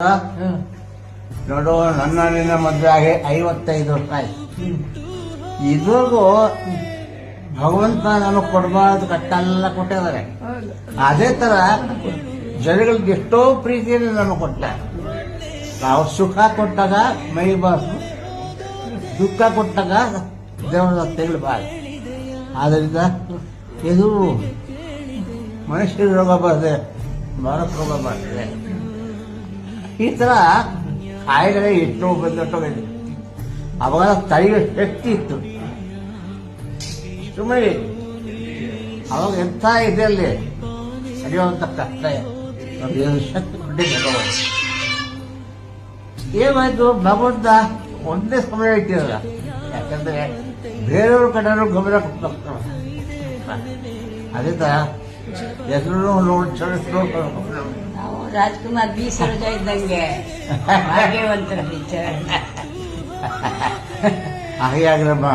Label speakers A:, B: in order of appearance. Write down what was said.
A: ನೋಡು, ನನ್ನ ನಿನ್ನ ಮದುವೆ ಆಗಿ 55 ವರ್ಷ ಆಯ್ತು. ಇದ್ರಿಗೂ ಭಗವಂತ ನನಗೆ ಕೊಡಬಾರ್ದು ಕಟ್ಟೆಲ್ಲ ಕೊಟ್ಟಿದ್ದಾರೆ. ಅದೇ ತರ ಜನಗಳಿಗೆ ಎಷ್ಟೋ ಪ್ರೀತಿಯಲ್ಲಿ ನನಗೆ ಕೊಟ್ಟ. ನಾವು ಸುಖ ಕೊಟ್ಟಾಗ ಮೈ ಬಾಸು, ದುಃಖ ಕೊಟ್ಟಾಗ ದೇವರ ತೆಗಳಬಾರ್ದು. ಆದ್ದರಿಂದ ಇದು ಮನುಷ್ಯರ ರೋಗ ಬರ್ತದೆ, ಭಾರತ ರೋಗ ಬರ್ತದೆ. ಈ ತರ ಕಾಯಿಲೆ ಎಷ್ಟೋ ಬಂದೊಟ್ಟೋಗಿದೆ. ಅವಾಗ ತಡೆಯೋ ಶಕ್ತಿ ಇತ್ತು. ಸುಮ್ಮನೆ ಅವಾಗ ಎಂಥ ಇದೆ ಅಲ್ಲಿ ನಡೆಯುವಂಥ ಕಷ್ಟ ಶಕ್ತಿ ಕೊಟ್ಟಿದ್ದ. ಏನಾಯ್ತು, ಭಗವಂತ ಒಂದೇ ಸಮಯ ಇಟ್ಟಿರಲ್ಲ. ಯಾಕಂದ್ರೆ ಬೇರೆಯವ್ರ ಕಡೆಯವರು ಗಮನ ಕೊಡ್ತಾರೆ. ಅದೇ ತರ ಹೆಸರು
B: ನಾವು ರಾಜ್ಕುಮಾರ್ ಬಿ ಸರೋಜ ಇದ್ದಂಗೆ ಭಾಗ್ಯವಂತರ ಪಿಕ್ಚರ್.
A: ಹಾಗೆ ಆಗ್ರಮ್ಮ.